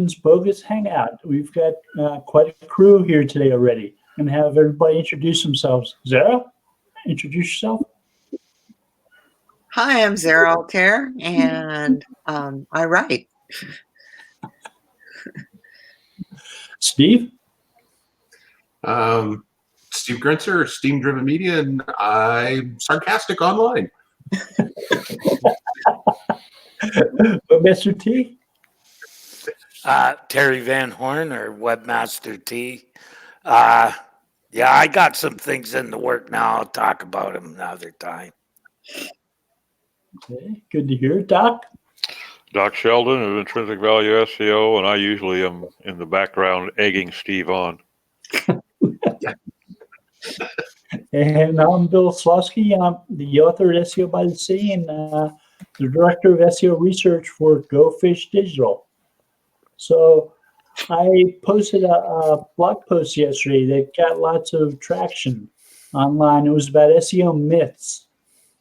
Bogus Hangout. We've got quite a crew here today already. I'm going to have everybody introduce themselves. Zara, introduce yourself. Hi, I'm Zara Altair, and I write. Steve? Steve Grenzer, Steam Driven Media, and I'm sarcastic online. Webmaster T? Terry Van Horn, or Webmaster T. Yeah, I got some things in the work now. I'll talk about them another time. Okay, good to hear. Doc? Doc Sheldon of Intrinsic Value SEO, and I usually am in the background egging Steve on. And I'm Bill Slosky. I'm the author of SEO by the Sea and the director of SEO research for Go Fish Digital. So I posted a blog post yesterday that got lots of traction online. It was about SEO myths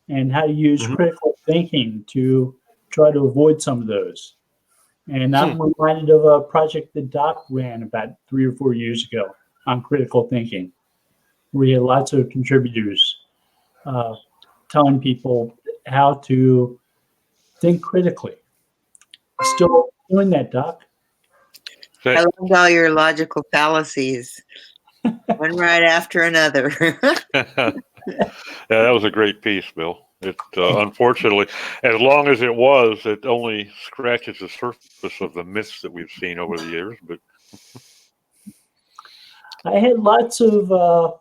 and how to use critical thinking to try to avoid some of those. And I'm reminded of a project that Doc ran about 3 or 4 years ago on critical thinking. We had lots of contributors telling people how to think critically. Still doing that, Doc. I loved all your logical fallacies, one right after another. Yeah, that was a great piece, Bill. It unfortunately, as long as it was, it only scratches the surface of the myths that we've seen over the years. But I had lots of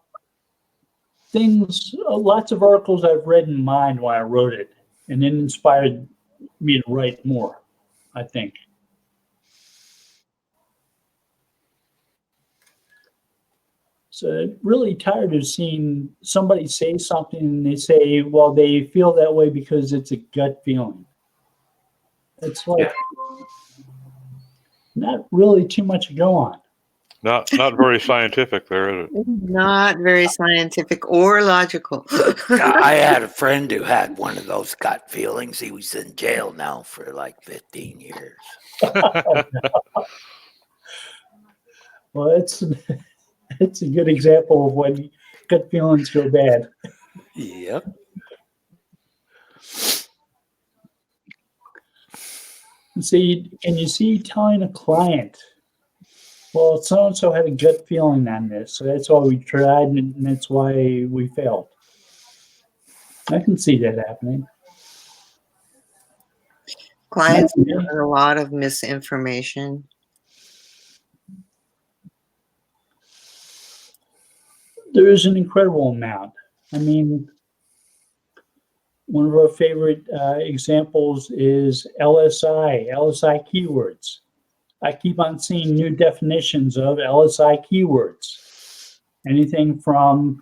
things, lots of articles I've read in mind when I wrote it, and it inspired me to write more, I think. So I'm really tired of seeing somebody say something and they say, well, they feel that way because it's a gut feeling. It's like not really too much to go on. not very scientific there, is it? Not very scientific or logical. I had a friend who had one of those gut feelings. He was in jail now for like 15 years. Well, it's a good example of when gut feelings go bad. Yep. See, and you see telling a client, well, so-and-so had a gut feeling on this, so that's why we tried, and that's why we failed. I can see that happening. Clients have a lot of misinformation. There is an incredible amount. I mean, one of our favorite examples is LSI keywords. I keep on seeing new definitions of LSI keywords. Anything from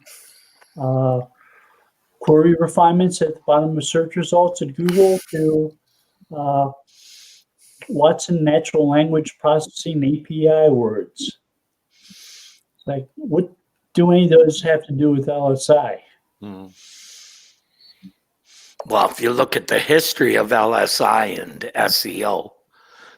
query refinements at the bottom of search results at Google to Watson natural language processing API words. Like, what do any of those have to do with LSI? Well, if you look at the history of LSI and SEO,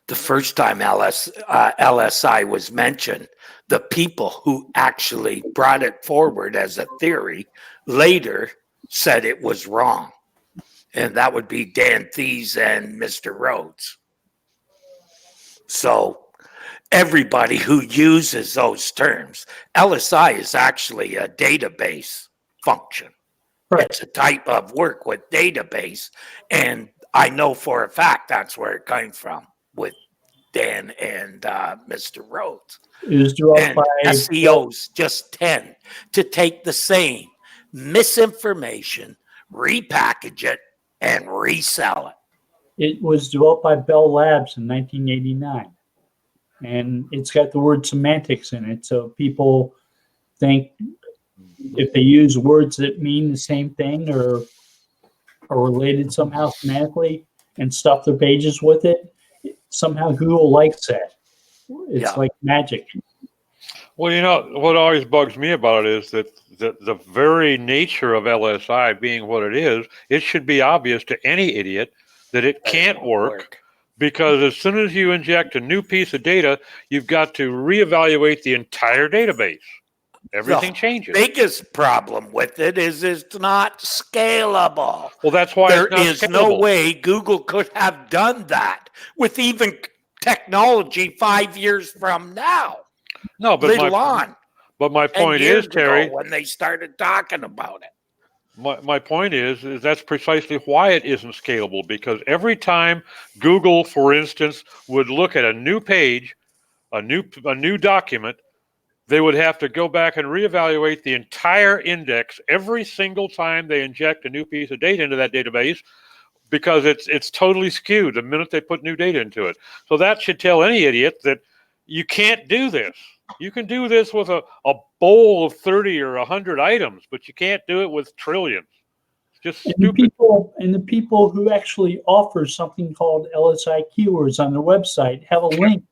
the first time LSI was mentioned, the people who actually brought it forward as a theory later said it was wrong. And that would be Dan Thies and Mr. Rhodes. So everybody who uses those terms, LSI is actually a database function. Right. It's a type of work with database. And I know for a fact that's where it came from with Dan and Mr. Rhodes. It was developed by SEOs just tend to take the same misinformation, repackage it, and resell it. It was developed by Bell Labs in 1989. And it's got the word semantics in it. So people think if they use words that mean the same thing or are related somehow semantically and stuff their pages with it, somehow Google likes that. It's like magic. Well, you know, what always bugs me about it is that the very nature of LSI being what it is, it should be obvious to any idiot that it can't work because as soon as you inject a new piece of data, you've got to reevaluate the entire database. Everything changes. Biggest problem with it is it's not scalable. Well, that's why There it's not is no scalable. way Google could have done that with even technology 5 years from now. No, but Little on. my 10 point years is, Terry, ago when they started talking about it. my point is that's precisely why it isn't scalable, because every time Google, for instance, would look at a new page, a new document, they would have to go back and reevaluate the entire index every single time they inject a new piece of data into that database, because it's totally skewed the minute they put new data into it. So that should tell any idiot that you can't do this. You can do this with a bowl of 30 or 100 items, but you can't do it with trillions. It's just stupid. The people who actually offer something called LSI keywords on their website have a link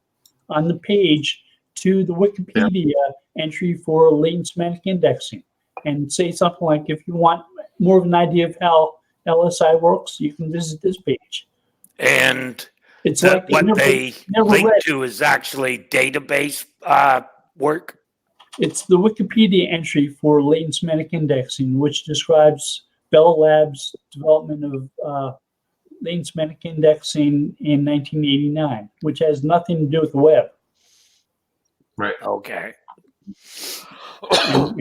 on the page to the Wikipedia entry for latent semantic indexing, and say something like, if you want more of an idea of how LSI works, you can visit this page. And It's that like what they never link read. to is actually database work. It's the Wikipedia entry for latent semantic indexing, which describes Bell Labs' development of latent semantic indexing in 1989, which has nothing to do with the web. Right. Okay.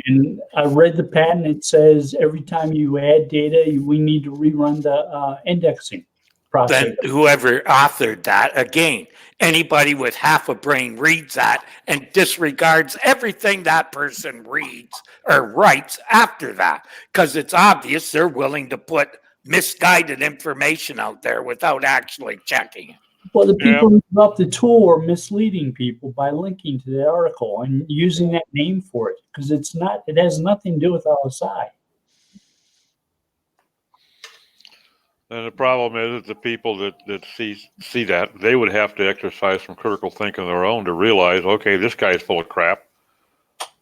And I read the patent. It says every time you add data, we need to rerun the indexing process. Then whoever authored that, again, anybody with half a brain reads that and disregards everything that person reads or writes after that, because it's obvious they're willing to put misguided information out there without actually checking it. Well, the people who developed the tool are misleading people by linking to the article and using that name for it, because it has nothing to do with LSI. And the problem is that the people that see that, they would have to exercise some critical thinking of their own to realize, okay, this guy's full of crap.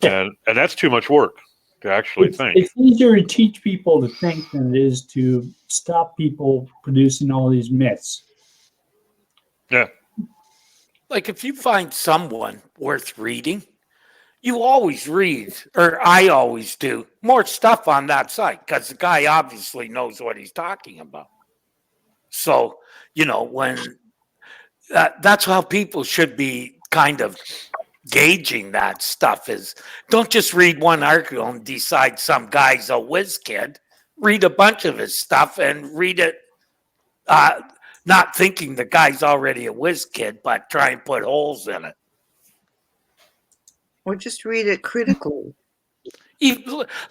Yeah. And that's too much work to actually think. It's easier to teach people to think than it is to stop people producing all these myths. Yeah. Like if you find someone worth reading, you always read, or I always do, more stuff on that site, because the guy obviously knows what he's talking about. So, when that's how people should be kind of gauging that stuff, is don't just read one article and decide some guy's a whiz kid. Read a bunch of his stuff and read it, not thinking the guy's already a whiz kid, but try and put holes in it. Or just read it critically.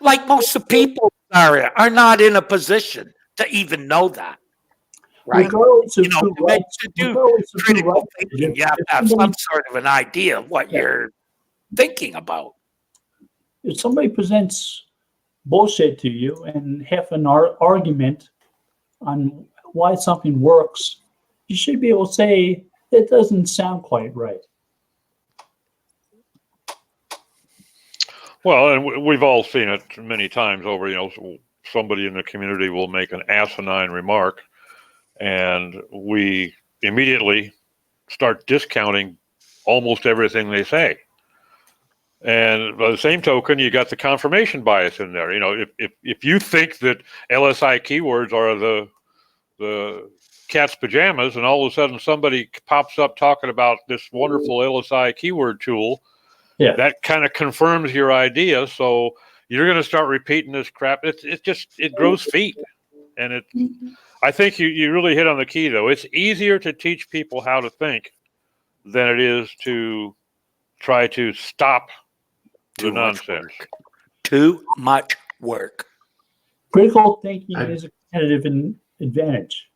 Like most of the people are not in a position to even know that. Right? Regardless of who To writes- do regardless of who critical writes it, thinking, you have to have some sort of an idea of what you're thinking about. If somebody presents bullshit to you and have an argument on why something works, you should be able to say, that doesn't sound quite right. Well, and we've all seen it many times over, somebody in the community will make an asinine remark, and we immediately start discounting almost everything they say. And by the same token, you got the confirmation bias in there. If you think that LSI keywords are the cat's pajamas, and all of a sudden somebody pops up talking about this wonderful LSI keyword tool, that kind of confirms your idea. So you're going to start repeating this crap. It grows feet. And I think you really hit on the key, though. It's easier to teach people how to think than it is to try to stop the nonsense. Too much work. Critical thinking is a competitive advantage.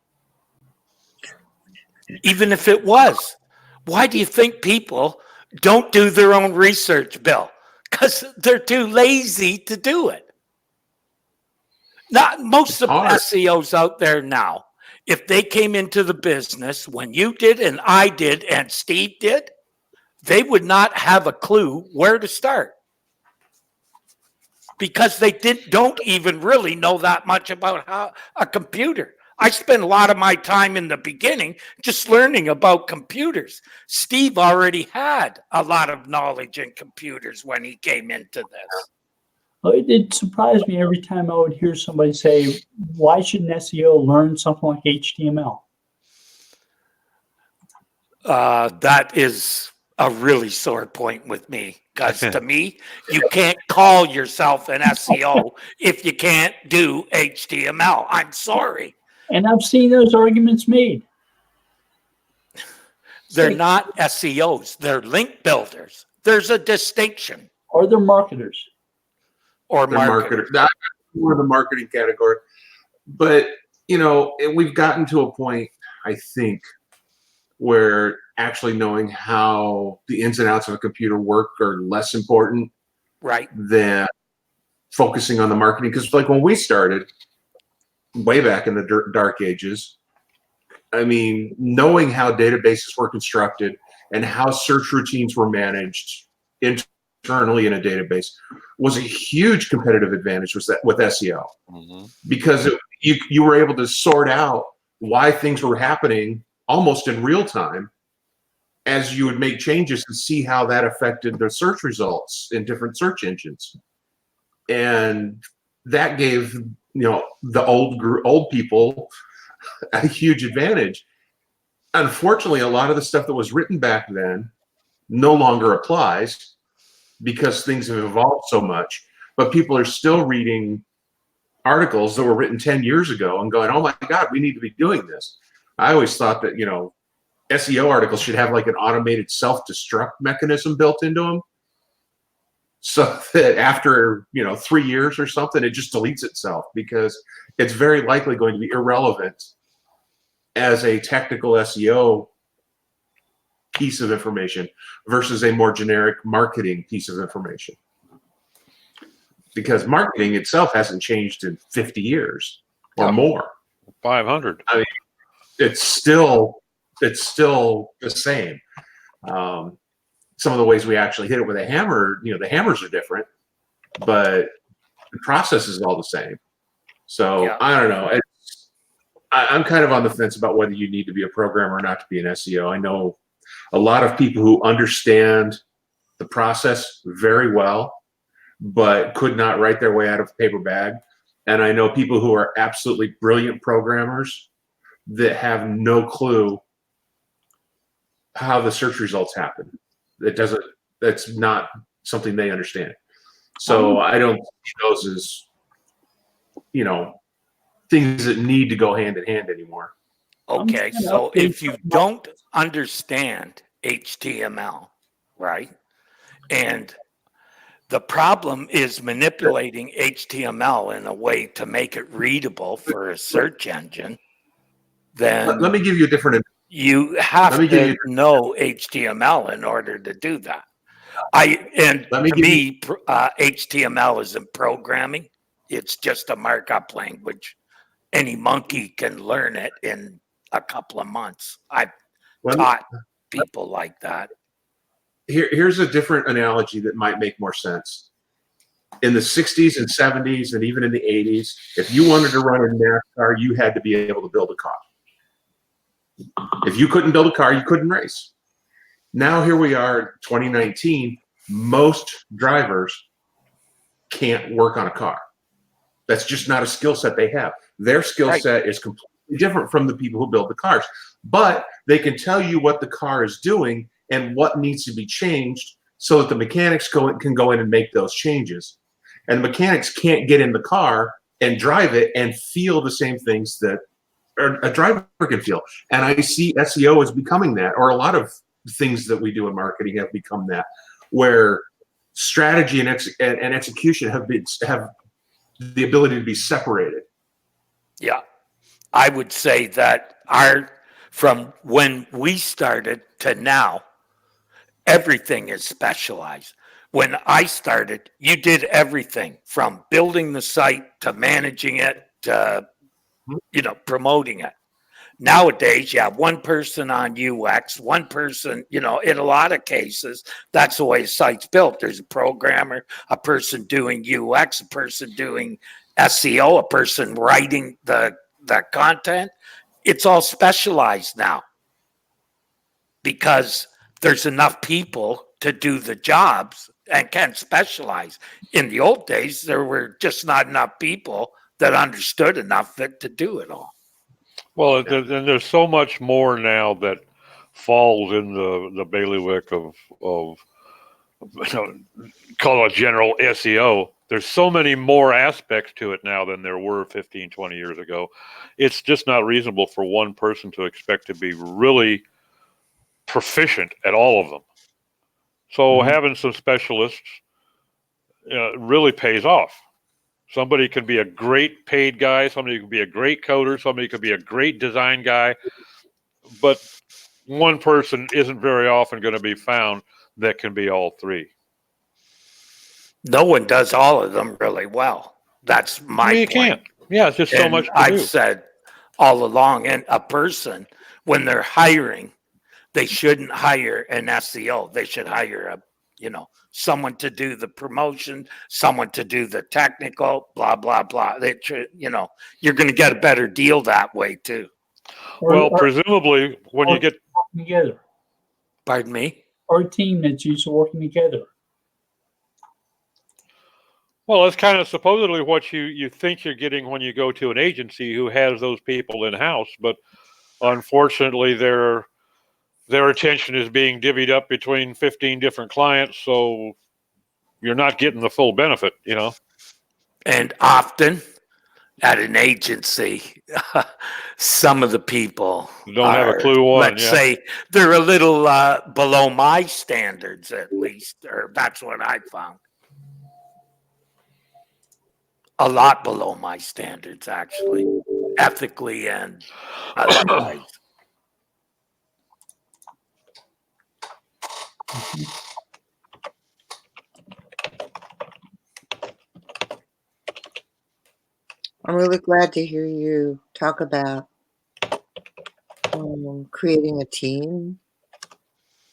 Even if it was, why do you think people don't do their own research, Bill? Because they're too lazy to do it. Not most of the SEOs out there now, if they came into the business when you did and I did and Steve did, they would not have a clue where to start. Because they don't even really know that much about how a computer. I spent a lot of my time in the beginning just learning about computers. Steve already had a lot of knowledge in computers when he came into this. Well, it surprised me every time I would hear somebody say, why should an SEO learn something like HTML? That is a really sore point with me, because to me, you can't call yourself an SEO if you can't do HTML. I'm sorry. And I've seen those arguments made. They're not SEOs. They're link builders. There's a distinction. Or they're marketers. Or They're marketers. marketers. We're the marketing category. But, you know, we've gotten to a point, I think, where actually knowing how the ins and outs of a computer work are less important Right. than focusing on the marketing. Because like when we started way back in the dark ages, I mean, knowing how databases were constructed and how search routines were managed internally in a database was a huge competitive advantage with SEO. Mm-hmm. Because you were able to sort out why things were happening almost in real time as you would make changes and see how that affected the search results in different search engines. And that gave, you know, the old people a huge advantage. Unfortunately, a lot of the stuff that was written back then no longer applies because things have evolved so much, but people are still reading articles that were written 10 years ago and going, oh my God, we need to be doing this. I always thought that, you know, SEO articles should have like an automated self-destruct mechanism built into them, so that after, you know, 3 years or something, it just deletes itself, because it's very likely going to be irrelevant as a technical SEO piece of information versus a more generic marketing piece of information. Because marketing itself hasn't changed in 50 years or more. 500. I mean, it's still the same. Some of the ways we actually hit it with a hammer, you know, the hammers are different, but the process is all the same. So Yeah. I don't know. I'm kind of on the fence about whether you need to be a programmer or not to be an SEO. I know a lot of people who understand the process very well, but could not write their way out of a paper bag. And I know people who are absolutely brilliant programmers that have no clue how the search results happen. That's not something they understand. So I don't see those as, you know, things that need to go hand in hand anymore. Okay, so if you don't understand HTML, right, and the problem is manipulating HTML in a way to make it readable for a search engine, then Let me give you a different. you have to know HTML in order to do that. To me, HTML isn't programming. It's just a markup language. Any monkey can learn it in a couple of months. I've taught people like that. Here's a different analogy that might make more sense. In the 60s and 70s and even in the 80s, if you wanted to run a NASCAR, you had to be able to build a car. If you couldn't build a car, you couldn't race. Now here we are, 2019, most drivers can't work on a car. That's just not a skill set they have. Their skill set is completely different from the people who build the cars. But they can tell you what the car is doing and what needs to be changed so that the mechanics can go in and make those changes. And the mechanics can't get in the car and drive it and feel the same things that a driver can feel. And I see SEO as becoming that, or a lot of things that we do in marketing have become that, where strategy and execution have the ability to be separated. Yeah, I would say that from when we started to now, everything is specialized. When I started, you did everything from building the site to managing it to, you know, promoting it. Nowadays, you have one person on UX, one person, you know, in a lot of cases, that's the way a site's built. There's a programmer, a person doing UX, a person doing SEO, a person writing the that content, it's all specialized now because there's enough people to do the jobs and can specialize. In the old days, there were just not enough people that understood enough of it to do it all. Well, and there's so much more now that falls in the bailiwick of call it general SEO. There's so many more aspects to it now than there were 15, 20 years ago. It's just not reasonable for one person to expect to be really proficient at all of them. So having some specialists really pays off. Somebody can be a great paid guy. Somebody can be a great coder. Somebody could be a great design guy. But one person isn't very often going to be found that can be all three. No one does all of them really well. That's my You point. can't. Yeah, it's just so And much to I've do. said all along, and a person, when they're hiring, they shouldn't hire an SEO. They should hire someone to do the promotion, someone to do the technical, blah, blah, blah. They should, you're going to get a better deal that way too. Well, presumably when you get together, Pardon me? or a team that's used to working together. well, that's kind of supposedly what you think you're getting when you go to an agency who has those people in house, but unfortunately their attention is being divvied up between 15 different clients, so you're not getting the full benefit, And often at an agency, some of the people Don't have a clue on, let's say they're a little below my standards, at least, or that's what I found. A lot below my standards, actually, ethically and otherwise. I'm really glad to hear you talk about creating a team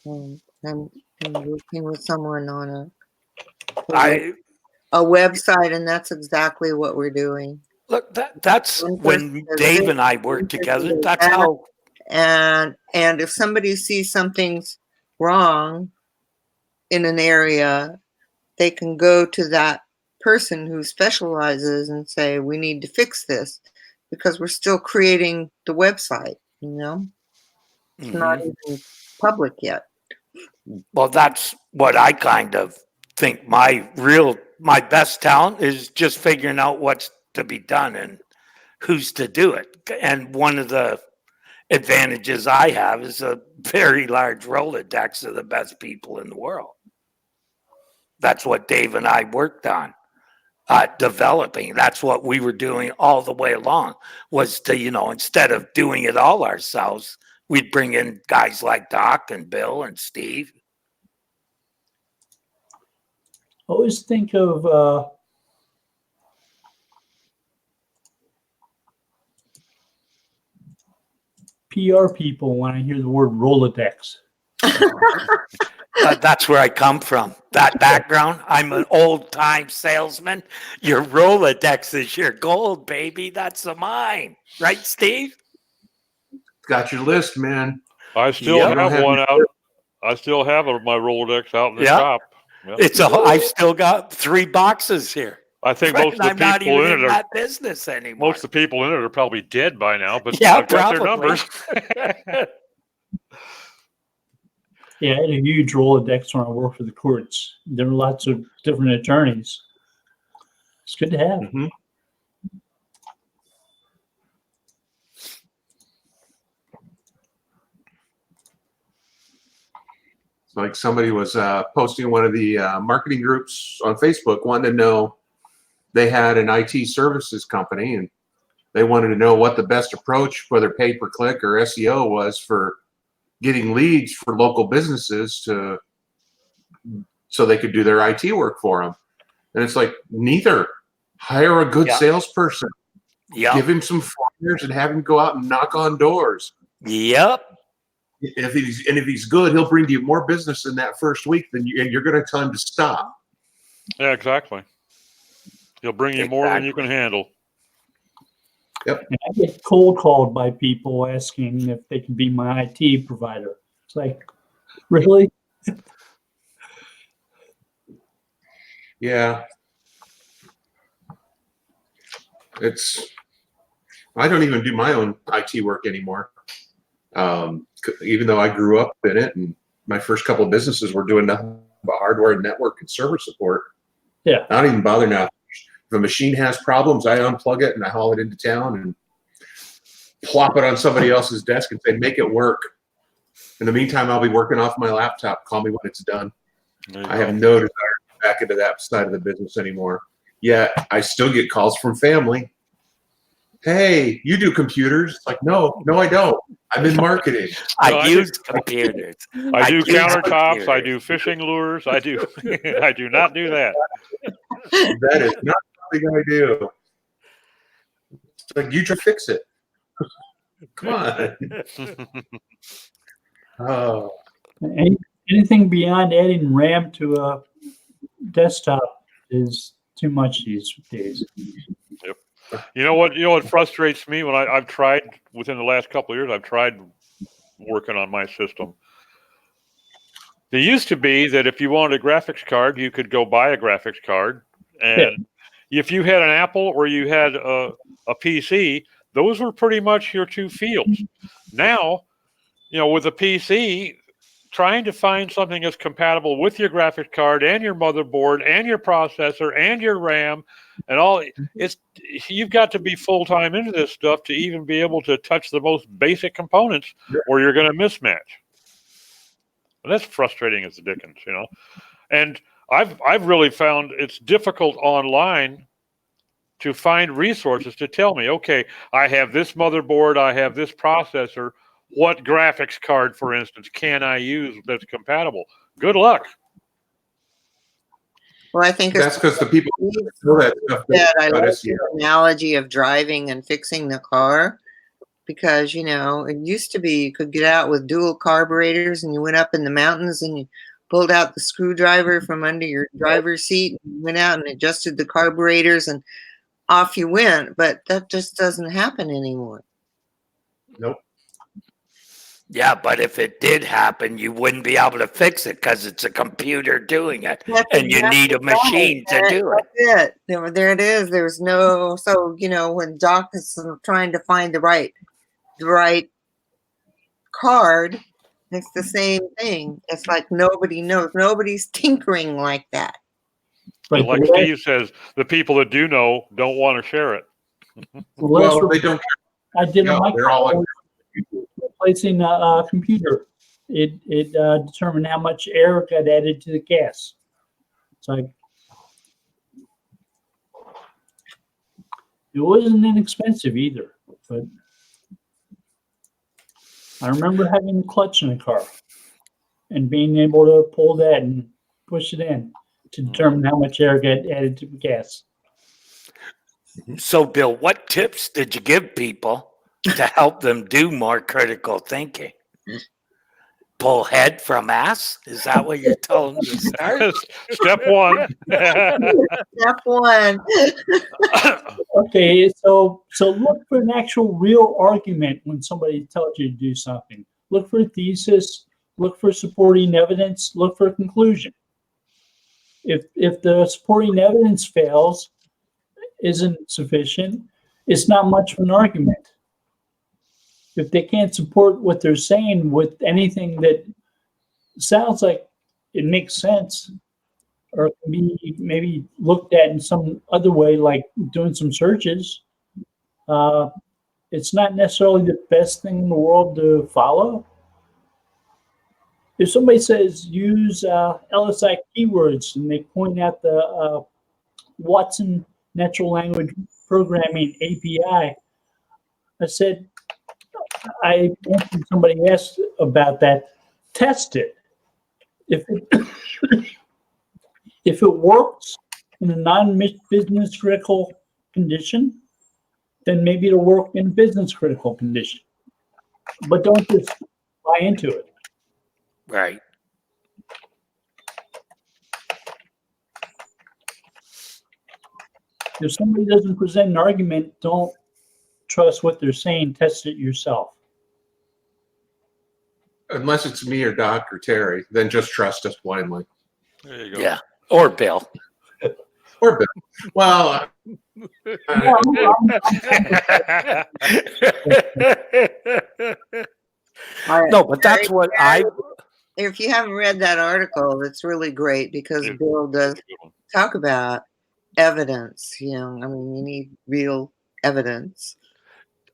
and working with someone on a website, and that's exactly what we're doing. Look, that's when Dave and I work together. That's how. And if somebody sees something's wrong in an area, they can go to that person who specializes and say, we need to fix this, because we're still creating the website, It's not even public yet. Well, that's what I kind of think my best talent is, just figuring out what's to be done and who's to do it. And one of the advantages I have is a very large Rolodex of the best people in the world. That's what Dave and I worked on. Developing. That's what we were doing all the way along, was to, instead of doing it all ourselves, we'd bring in guys like Doc and Bill and Steve. I always think of PR people when I hear the word Rolodex. That's where I come from. That background. I'm an old-time salesman. Your Rolodex is your gold, baby. That's mine. Right, Steve? Got your list, man. I still have one out. I still have my Rolodex out in the shop. Yep. I've still got 3 boxes here. I think most of the I'm not people even in it in are that business anymore. most of the people in it are probably dead by now, but Yeah, I've got their probably. numbers. Yeah, I had a huge Rolodex when I worked for the courts. There were lots of different attorneys. It's good to have. Mm-hmm. It's like somebody was posting one of the marketing groups on Facebook, wanted to know, they had an IT services company and they wanted to know what the best approach, whether pay-per-click or SEO, was for getting leads for local businesses so they could do their IT work for them. And it's like, neither. Hire a good salesperson. Give him some flyers and have him go out and knock on doors. Yep. If he's good, he'll bring you more business in that first week and you're going to tell him to stop. Yeah, exactly. He'll bring you more than you can handle. Yep. And I get cold called by people asking if they can be my IT provider. It's like, really? Yeah. I don't even do my own IT work anymore. Even though I grew up in it, and my first couple of businesses were doing nothing but hardware and network and server support. Yeah. I don't even bother now. If a machine has problems, I unplug it and I haul it into town and plop it on somebody else's desk and say, make it work. In the meantime, I'll be working off my laptop. Call me when it's done. I have no desire to get back into that side of the business anymore. Yet I still get calls from family. Hey, you do computers? Like, no, I don't. I'm in marketing. I use computers. I do use countertops. I computers. do fishing lures. I do. I do not do that. That is not something I do. It's like, you try to fix it. Come on. Oh, Anything beyond adding RAM to a desktop is too much these days. You know what frustrates me when I've tried within the last couple of years. I've tried working on my system. There used to be that if you wanted a graphics card, you could go buy a graphics card, and if you had an Apple or you had a PC, those were pretty much your two fields. Now, with a PC, trying to find something that's compatible with your graphics card and your motherboard and your processor and your RAM and all, you've got to be full-time into this stuff to even be able to touch the most basic components, or you're going to mismatch. And that's frustrating as the dickens, And I've really found it's difficult online to find resources to tell me, okay, I have this motherboard, I have this processor. What graphics card, for instance, can I use that's compatible? Good luck. Well, I think that's because the people who know that stuff. I like the analogy of driving and fixing the car, because it used to be you could get out with dual carburetors and you went up in the mountains and you pulled out the screwdriver from under your driver's seat and went out and adjusted the carburetors and off you went. But that just doesn't happen anymore. Nope. Yeah, but if it did happen, you wouldn't be able to fix it because it's a computer doing it, and you need a machine to do it. That's it. There it is. There's no. So when Doc is trying to find the right card, it's the same thing. It's like nobody knows. Nobody's tinkering like that. And like Steve says, the people that do know don't want to share it. Well, they don't. I did a micro replacing a computer. It determined how much air got added to the gas. It's like, it wasn't inexpensive either, but I remember having a clutch in a car and being able to pull that and push it in to determine how much air got added to the gas. So, Bill, what tips did you give people to help them do more critical thinking? Pull head from ass? Is that what you're telling them to start? Step one. Step one. Okay, so look for an actual real argument when somebody tells you to do something. Look for a thesis, look for supporting evidence, look for a conclusion. If the supporting evidence fails, isn't sufficient, it's not much of an argument. If they can't support what they're saying with anything that sounds like it makes sense, or can be maybe looked at in some other way, like doing some searches, it's not necessarily the best thing in the world to follow. If somebody says use LSI keywords and they point out the Watson Natural Language Programming API, I said, somebody asked about that, test it. If it works in a non-business critical condition, then maybe it'll work in business critical condition. But don't just buy into it. Right. If somebody doesn't present an argument, don't trust what they're saying, test it yourself. Unless it's me or Doc or Terry, then just trust us blindly. There you go. Yeah. Or Bill. Or Bill. Well, No, but that's what I. If you haven't read that article, it's really great because It- Bill does That's a good one. talk about evidence. You need real evidence.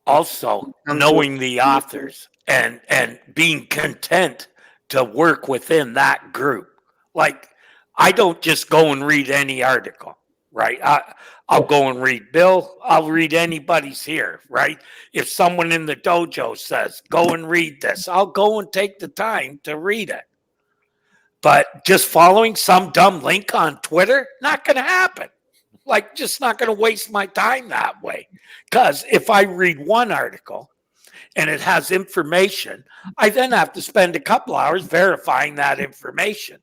Also, knowing the authors and being content to work within that group. Like, I don't just go and read any article, right? I'll go and read Bill. I'll read anybody's here, right? If someone in the dojo says, go and read this, I'll go and take the time to read it. But just following some dumb link on Twitter, not going to happen. Like, just not going to waste my time that way. Because if I read one article and it has information, I then have to spend a couple hours verifying that information,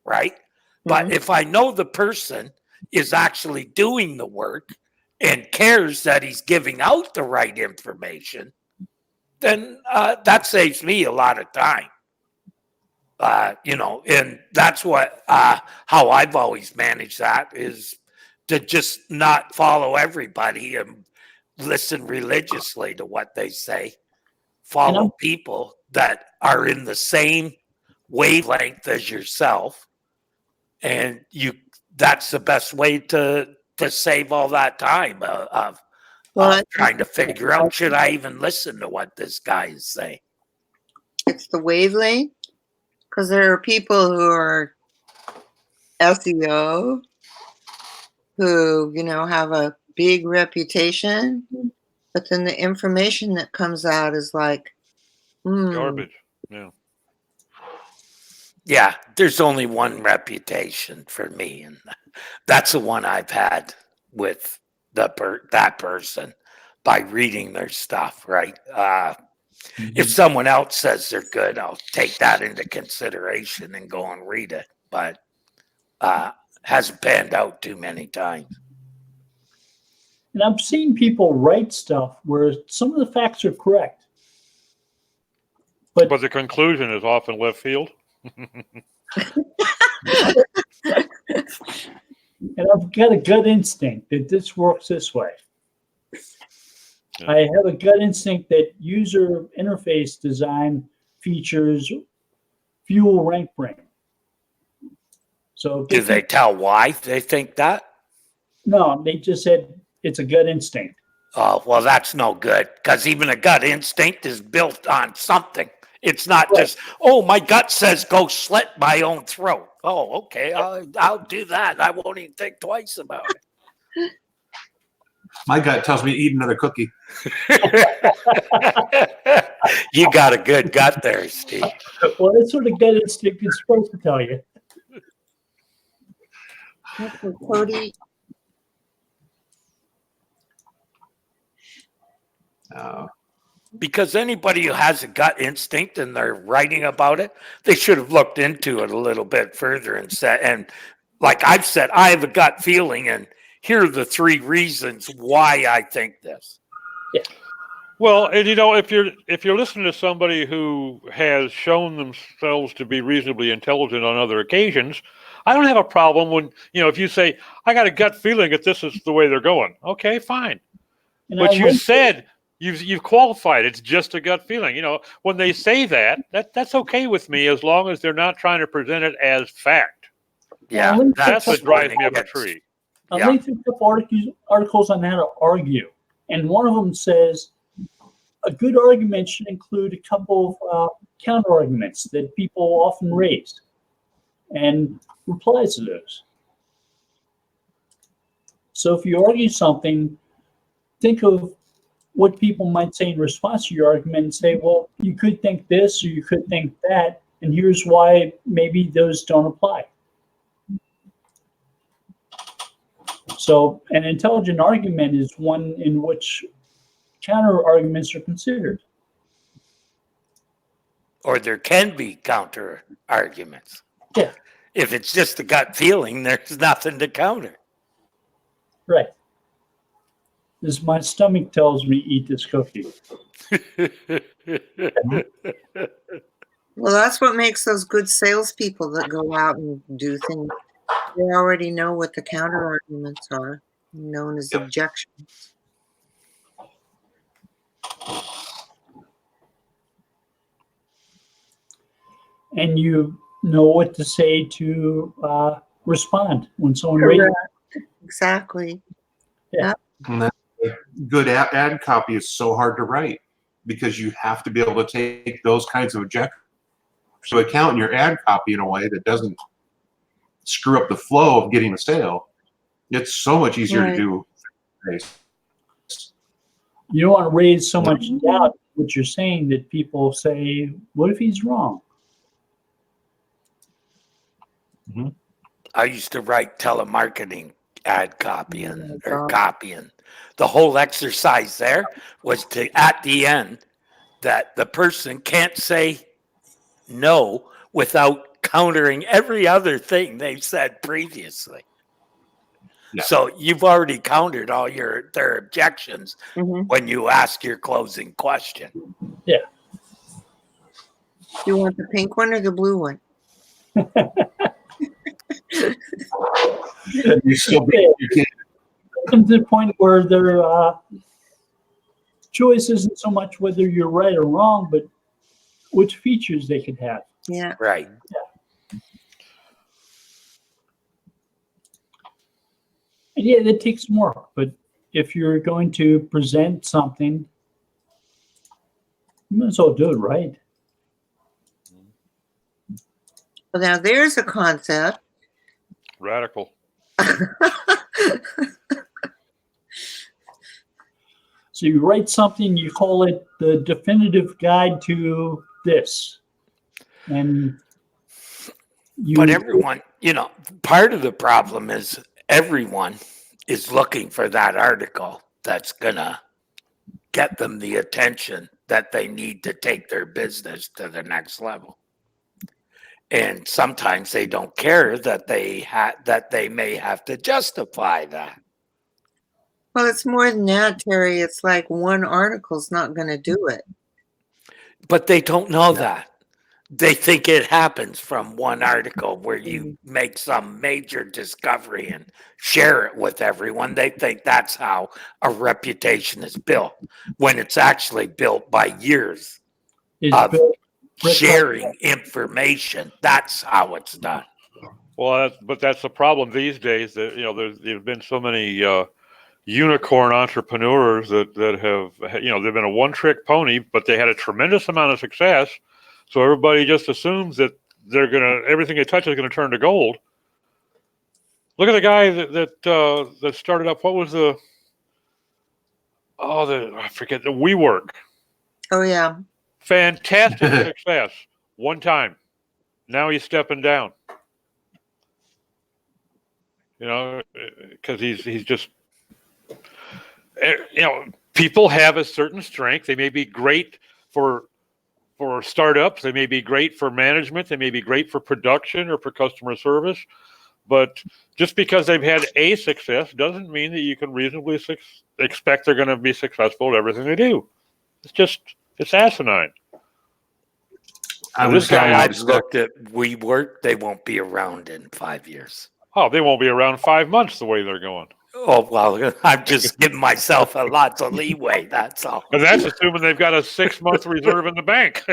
right? But if I know the person is actually doing the work and cares that he's giving out the right information, then that saves me a lot of time. And that's what how I've always managed that is to just not follow everybody and listen religiously to what they say. Follow people that are in the same wavelength as yourself, and that's the best way to save all that time of trying to figure out, should I even listen to what this guy is saying? It's the wavelength, because there are people who are SEO who, have a big reputation, but then the information that comes out is like, Garbage. Yeah. Yeah, there's only one reputation for me, and that's the one I've had with that person by reading their stuff, right? If someone else says they're good, I'll take that into consideration and go and read it, but hasn't panned out too many times. And I've seen people write stuff where some of the facts are correct. But the conclusion is often left field. And I've got a gut instinct that this works this way. Yeah. I have a gut instinct that user interface design features fuel rank bring. So Do they tell why they think that? No, they just said it's a gut instinct. Oh, well, that's no good, because even a gut instinct is built on something. It's not just, oh, my gut says go slit my own throat. Oh, okay, I'll do that. I won't even think twice about it. my gut tells me to eat another cookie. You got a good gut there, Steve. Well, that's what a gut instinct is supposed to tell you. Cody. Because anybody who has a gut instinct and they're writing about it, they should have looked into it a little bit further and said, and like I've said, I have a gut feeling, and here are the 3 reasons why I think this. Yeah. Well, and if you're listening to somebody who has shown themselves to be reasonably intelligent on other occasions, I don't have a problem when, if you say, I got a gut feeling that this is the way they're going. Okay, fine. And But I you like said you've qualified. It's just a gut feeling. When they say that's okay with me as long as they're not trying to present it as fact. Yeah, That's what drives me up a tree. I linked a couple articles on how to argue, and one of them says a good argument should include a couple of counter arguments that people often raise, and replies to those. So if you argue something, think of what people might say in response to your argument and say, well, you could think this or you could think that, and here's why maybe those don't apply. So an intelligent argument is one in which counter arguments are considered. Or there can be counter arguments. Yeah. If it's just a gut feeling, there's nothing to counter. Right. As my stomach tells me, eat this cookie. Well, that's what makes those good salespeople that go out and do things. They already know what the counter arguments are, known as Yep. objections. And you know what to say to respond when someone raises. Exactly. And that good ad copy is so hard to write because you have to be able to take those kinds of objections to account in your ad copy in a way that doesn't screw up the flow of getting a sale. It's so much easier Right. to do. You don't want to raise so much doubt in what you're saying that people say, what if he's wrong? I used to write telemarketing ad copying Oh, or God. copying. The whole exercise there was to, at the end, that the person can't say no without countering every other thing they've said previously. Yeah. So you've already countered all their objections Mhm. when you ask your closing question. You want the pink one or the blue one? You still you can't. And to the point where their choice isn't so much whether you're right or wrong, but which features they could have. Yeah. Right. And yeah, that takes more. But if you're going to present something, you might as well do it right. Well, now there's a concept. Radical. So you write something, you call it the definitive guide to this. And you But everyone, part of the problem is everyone is looking for that article that's going to get them the attention that they need to take their business to the next level. And sometimes they don't care that they may have to justify that. Well, it's more than that, Terry. It's like one article's not going to do it. But they don't know that. They think it happens from one article where you make some major discovery and share it with everyone. They think that's how a reputation is built, when it's actually built by years it's of built- sharing information. That's how it's done. Well, that's the problem these days. That there's been so many unicorn entrepreneurs that have they've been a one-trick pony, but they had a tremendous amount of success. So everybody just assumes that everything they touch is gonna turn to gold. Look at the guy that started up. What was I forget, the WeWork. Oh, yeah. Fantastic success one time. Now he's stepping down. Because he's just, people have a certain strength. They may be great for startups. They may be great for management. They may be great for production or for customer service. But just because they've had a success doesn't mean that you can reasonably expect they're going to be successful at everything they do. It's asinine. This guy I've looked at WeWork, they won't be around in 5 years. Oh, they won't be around 5 months the way they're going. Oh, well, I'm just giving myself lots of leeway, that's all. And that's assuming they've got a 6-month reserve in the bank.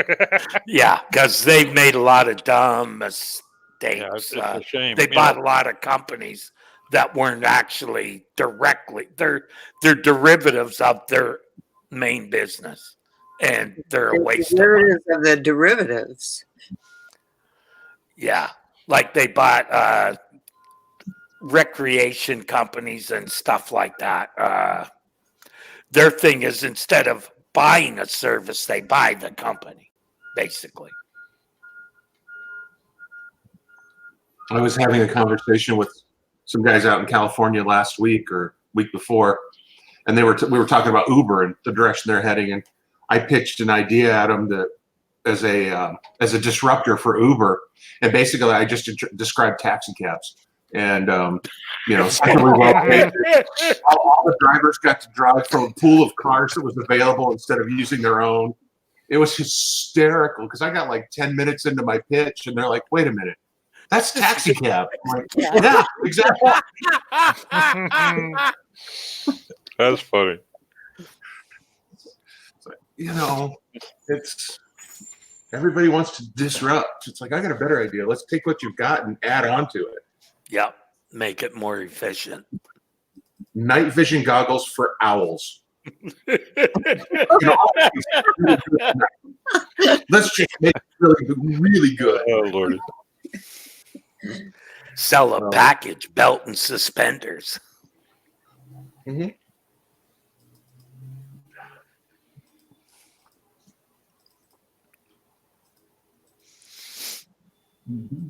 Yeah, because they've made a lot of dumb mistakes. Yeah, it's a shame. They bought a lot of companies that weren't actually directly, they're derivatives of their main business. And they're a waste of money. Derivatives of the derivatives. Yeah, like they bought recreation companies and stuff like that. Their thing is, instead of buying a service, they buy the company, basically. I was having a conversation with some guys out in California last week or week before, and we were talking about Uber and the direction they're heading. And I pitched an idea at them as a disruptor for Uber, and basically I just described taxi cabs. and centrally located. All the drivers got to drive from a pool of cars that was available instead of using their own. It was hysterical because I got like 10 minutes into my pitch, and they're like, "Wait a minute, that's taxi cab." I'm like, yeah, exactly. That's funny. It's everybody wants to disrupt. It's like, I got a better idea. Let's take what you've got and add on to it. Yep. Make it more efficient. Night vision goggles for owls. Let's just make it really good. Oh, Lordy. Sell a package, belt and suspenders. Mm-hmm. Mm-hmm.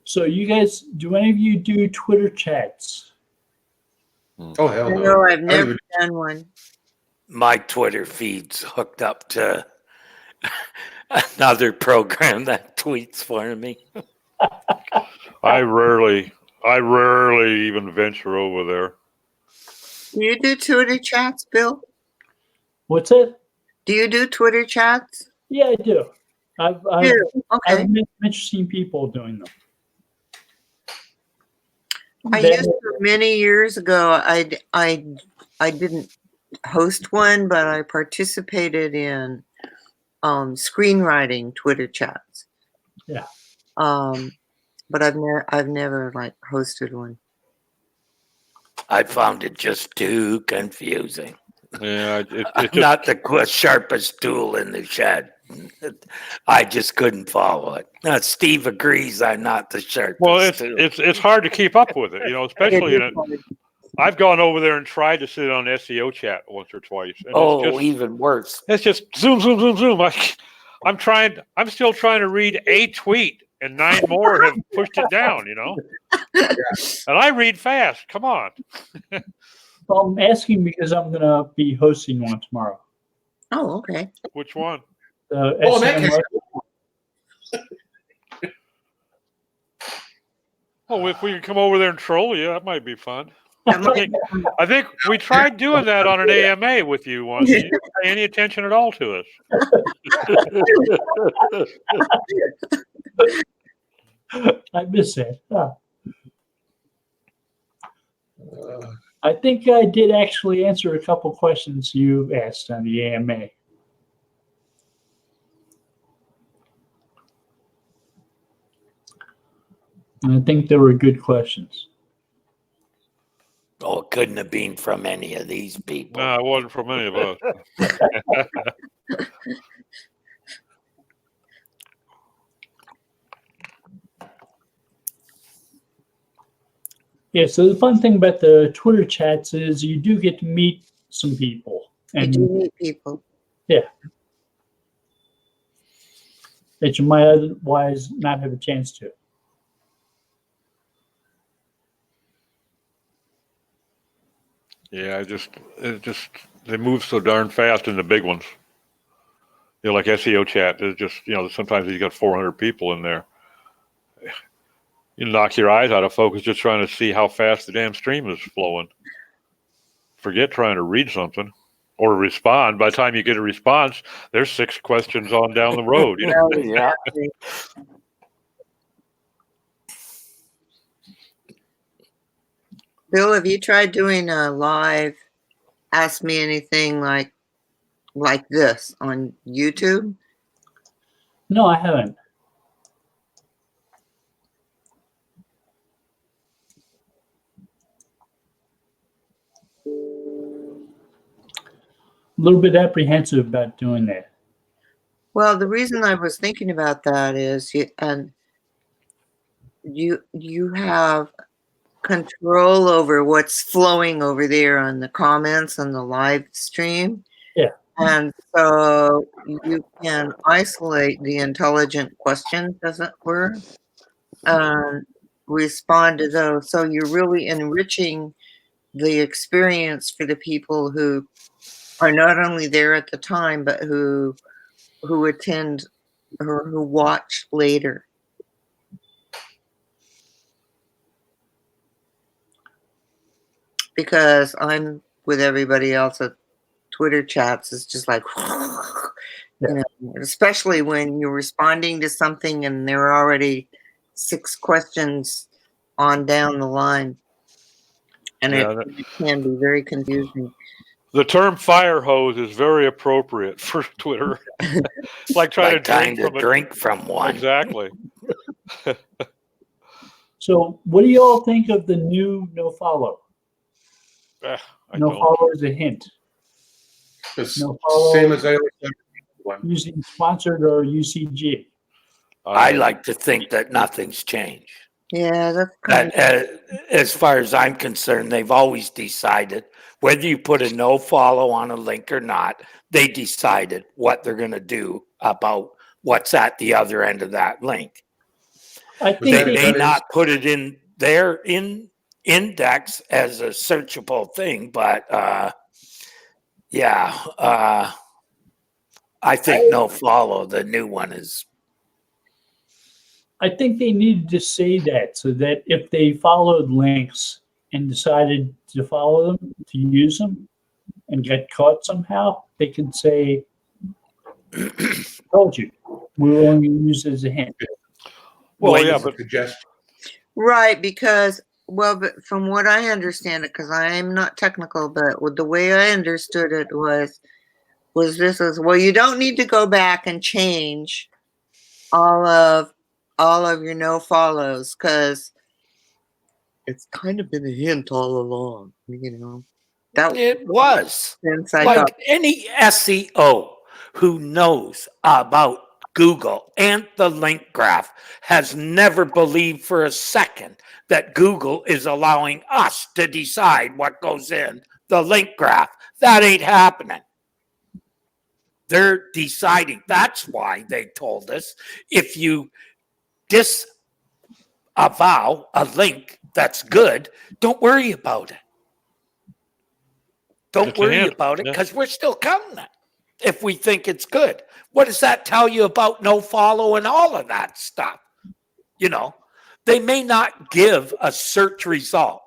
So you guys, do any of you do Twitter chats? Oh, hell no. No, I've never done one. My Twitter feed's hooked up to another program that tweets for me. I rarely even venture over there. Do you do Twitter chats, Bill? What's it? Do you do Twitter chats? Yeah, I do. I've Okay. met interesting people doing them. I used to many years ago. I didn't host one, but I participated in screenwriting Twitter chats. Yeah. But I've never like hosted one. I found it just too confusing. Yeah, I'm not the sharpest tool in the shed. I just couldn't follow it. Steve agrees I'm not the sharpest. well, tool. it's hard to keep up with it, especially I've gone over there and tried to sit on SEO chat once or twice. And even worse. It's just zoom, zoom, zoom, zoom. I'm still trying to read a tweet, and 9 more have pushed it down. Yeah. And I read fast. Come on. Well, I'm asking because I'm going to be hosting one tomorrow. Oh, okay. Which one? The Oh, in that SMR case, Oh, if we could come over there and troll you, that might be fun. That might- I think we tried doing that on an AMA with you once. You didn't pay any attention at all to us. I miss that. I think I did actually answer a couple questions you asked on the AMA. And I think they were good questions. Oh, it couldn't have been from any of these people. No, it wasn't from any of us. Yeah, so the fun thing about the Twitter chats is you do get to meet some people. You And do meet people. that you might otherwise not have a chance to. Yeah, they move so darn fast in the big ones. Like SEO chat, there's just, sometimes you got 400 people in there. You knock your eyes out of focus just trying to see how fast the damn stream is flowing. Forget trying to read something or respond. By the time you get a response, there's 6 questions on down the road. Yeah. Bill, have you tried doing a live Ask Me Anything like this on YouTube? No, I haven't. A little bit apprehensive about doing that. Well, the reason I was thinking about that is you have control over what's flowing over there on the comments on the live stream. Yeah. And so you can isolate the intelligent questions, as it were, and respond to those. So you're really enriching the experience for the people who are not only there at the time, but who attend or who watch later. Because I'm with everybody else at Twitter chats, it's just like, especially when you're responding to something and there are already 6 questions on down the line. And it can be very confusing. The term fire hose is very appropriate for Twitter. Like trying to drink from one. Exactly. So, what do you all think of the new no follow? No follow is a hint. No follow. Same as I always said. Using sponsored or UCG. I like to think that nothing's changed. Yeah, that's kind as far as I'm concerned, they've always decided whether you put a no follow on a link or not, they decided what they're going to do about what's at the other end of that link. I think They may not put it in their index as a searchable thing, but I think no follow, the new one is. I think they needed to say that so that if they followed links and decided to follow them, to use them, and get caught somehow, they could say, told you, we will only use it as a hint. Well, yeah, but right, because, well, but from what I understand it, because I am not technical, but with the way I understood it was this is, well, you don't need to go back and change all of your no follows, because it's kind of been a hint all along, That it was like any SEO who knows about Google and the link graph has never believed for a second that Google is allowing us to decide what goes in the link graph. That ain't happening. They're deciding. That's why they told us if you disavow a link that's good, don't worry about it. Don't worry about it because we're still counting it if we think it's good. What does that tell you about no follow and all of that stuff? They may not give a search result,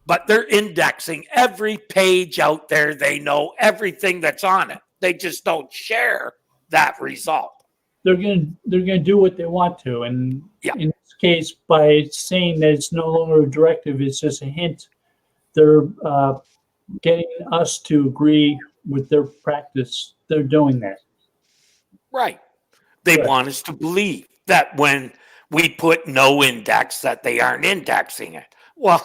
but they're indexing every page out there. They know everything that's on it. They just don't share that result. They're gonna do what they want to, and in this case, by saying that it's no longer a directive, it's just a hint. They're getting us to agree with their practice. They're doing that. Right. They want us to believe that when we put no index, that they aren't indexing it. Well,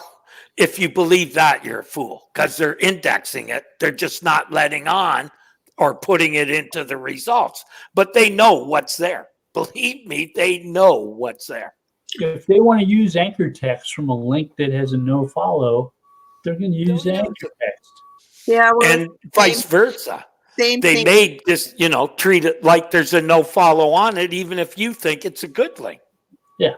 if you believe that, you're a fool because they're indexing it. They're just not letting on or putting it into the results. But they know what's there. Believe me, they know what's there. If they want to use anchor text from a link that has a no follow, they're going to use anchor text. Yeah, well, and vice versa. They may just, treat it like there's a no follow on it, even if you think it's a good link. Yeah.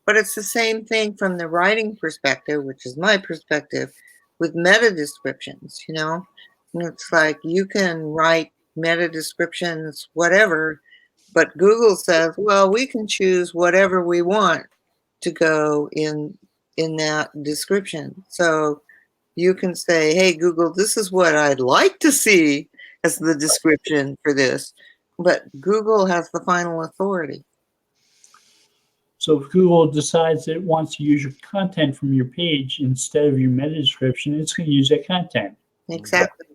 But it's the same thing from the writing perspective, which is my perspective, with meta descriptions, It's like you can write meta descriptions, whatever, but Google says, well, we can choose whatever we want to go in that description. So you can say, hey, Google, this is what I'd like to see as the description for this. But Google has the final authority. So if Google decides it wants to use your content from your page instead of your meta description, it's going to use that content. Exactly.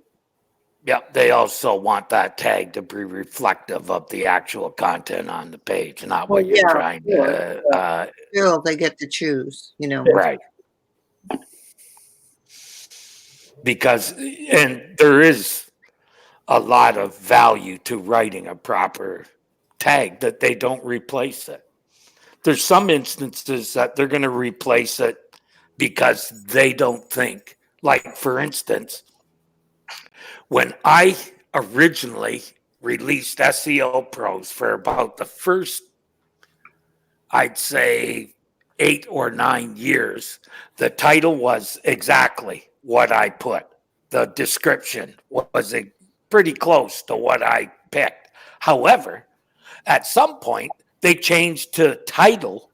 Yeah, they also want that tag to be reflective of the actual content on the page, not what you're trying to. Still, they get to choose, Right. Because, and there is a lot of value to writing a proper tag that they don't replace it. There's some instances that they're going to replace it because they don't think. Like, for instance, when I originally released SEO Pros for about the first, I'd say, 8 or 9 years, the title was exactly what I put. The description was pretty close to what I picked. However, At some point, they changed to title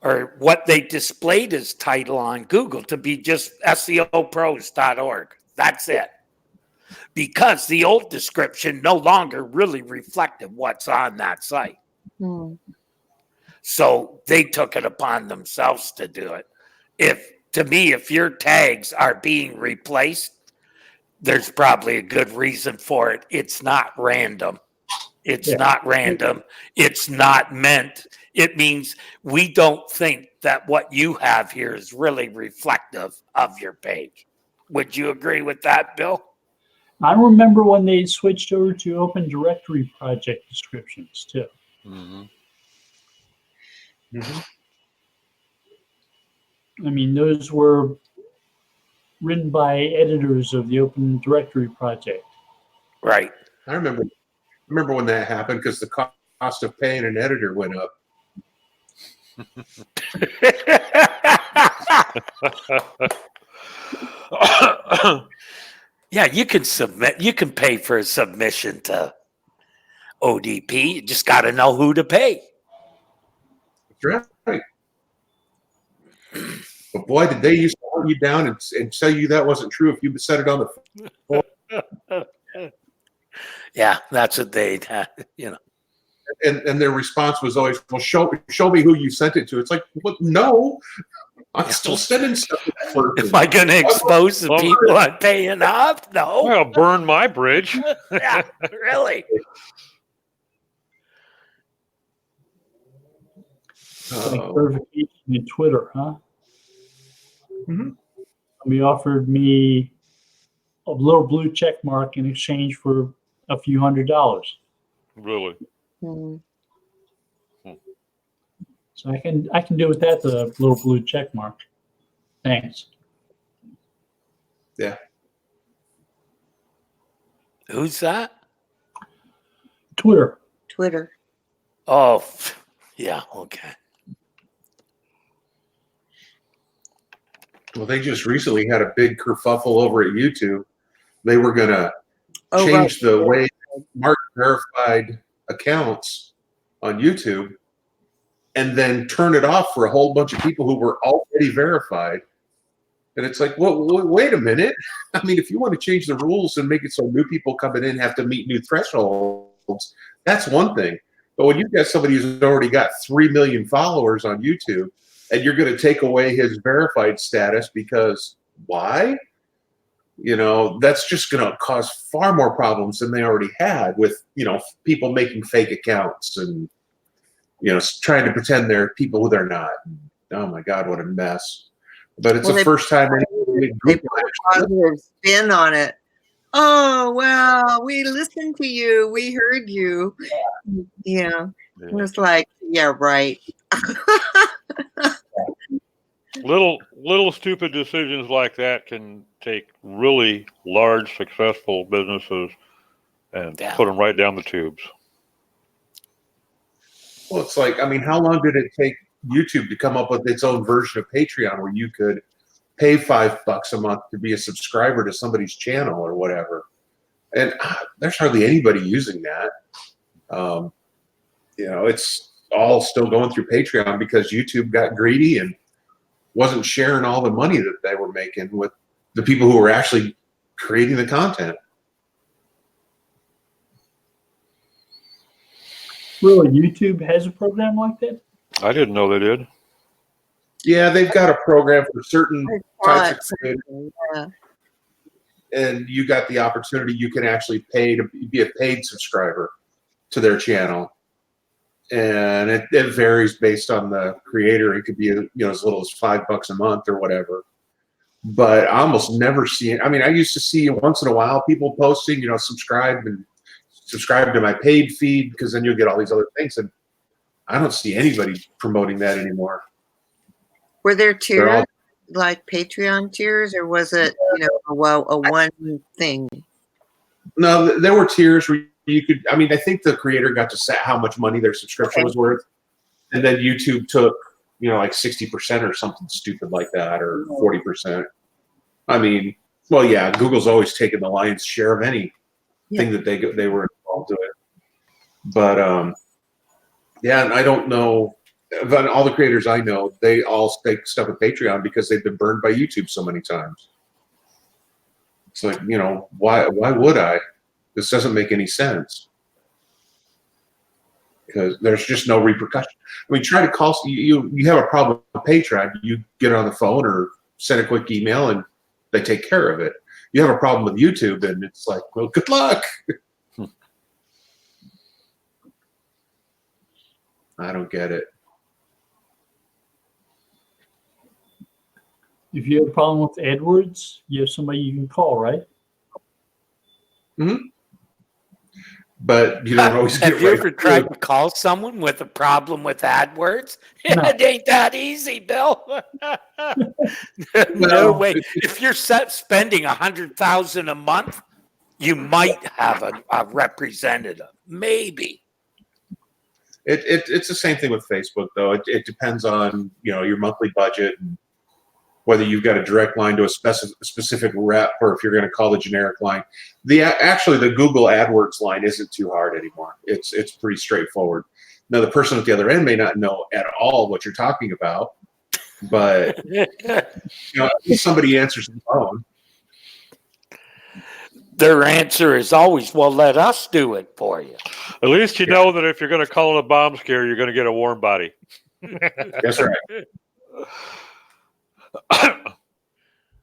or what they displayed as title on Google to be just SEOpros.org. That's it. Because the old description no longer really reflected what's on that site. Hmm. So they took it upon themselves to do it. If your tags are being replaced, there's probably a good reason for it. It's not random. It's not random. It's not meant. It means we don't think that what you have here is really reflective of your page. Would you agree with that, Bill? I remember when they switched over to Open Directory project descriptions too. Mm-hmm. Mm-hmm. I mean, those were written by editors of the Open Directory project. Right. I remember when that happened because the cost of paying an editor went up. Yeah, you can submit. You can pay for a submission to ODP. You just got to know who to pay. That's right. But boy, did they used to hunt you down and tell you that wasn't true if you said it on the. Yeah, that's what they had. And their response was always, "Well, show me who you sent it to." It's like, well, no, I'm still sending stuff to that person. Am I going to expose the people I'm paying off? No. Well, burn my bridge. Yeah, really. Like verification in Twitter, huh? Mm-hmm. Somebody offered me a little blue check mark in exchange for a few $100s. Really? Hmm. So I can do with that the little blue check mark. Thanks. Yeah. Who's that? Twitter. Twitter. Oh, yeah. Okay. Well, they just recently had a big kerfuffle over at YouTube. They were going to Oh, change the way Mark verified accounts on YouTube and then turn it off for a whole bunch of people who were already verified. And it's like, well, wait a minute. I mean, if you want to change the rules and make it so new people coming in have to meet new thresholds, that's one thing. But when you've got somebody who's already got 3 million followers on YouTube and you're going to take away his verified status because why? That's just going to cause far more problems than they already had with, people making fake accounts and, trying to pretend they're people who they're not. Oh my God, what a mess. But it's the first time they put a positive spin on it. Oh, well, we listened to you. We heard you. Yeah. It was like, yeah, right. Little stupid decisions like that can take really large, successful businesses and put them right down the tubes. Well, it's like, I mean, how long did it take YouTube to come up with its own version of Patreon where you could pay $5 a month to be a subscriber to somebody's channel or whatever? And there's hardly anybody using that. It's all still going through Patreon because YouTube got greedy and wasn't sharing all the money that they were making with the people who were actually creating the content. Really, YouTube has a program like that? I didn't know they did. Yeah, they've got a program for certain types of creators. Yeah. And you got the opportunity, you can actually pay to be a paid subscriber to their channel. And it varies based on the creator. It could be as little as $5 a month or whatever. But I almost never see it. I mean, I used to see once in a while people posting, subscribe to my paid feed because then you'll get all these other things. And I don't see anybody promoting that anymore. Were there tiers, like Patreon tiers, or was it, a one thing? No, there were tiers where you could, I think the creator got to set how much money their subscription was worth. And then YouTube took, like 60% or something stupid like that, or 40%. Well, yeah, Google's always taken the lion's share of anything that they were involved with. But yeah, and I don't know. But all the creators I know, they all take stuff with Patreon because they've been burned by YouTube so many times. It's like, why would I? This doesn't make any sense because there's just no repercussion. I mean, try to call you have a problem with Patreon, you get on the phone or send a quick email and they take care of it. You have a problem with YouTube and it's like, well, good luck. I don't get it. If you have a problem with AdWords, you have somebody you can call, right? Mm-hmm. But you don't always get Have you right ever through tried it. to call someone with a problem with AdWords? No. It ain't that easy, Bill. No No, way. If you're spending $100,000 a month, you might have a representative, maybe. It's the same thing with Facebook, though. It depends on your monthly budget and whether you've got a direct line to a specific rep or if you're going to call the generic line. Actually, the Google AdWords line isn't too hard anymore. It's pretty straightforward. Now, the person at the other end may not know at all what you're talking about, but at least somebody answers the phone. Their answer is always, well, let us do it for you. At least you know that if you're going to call it a bomb scare, you're going to get a warm body. That's right.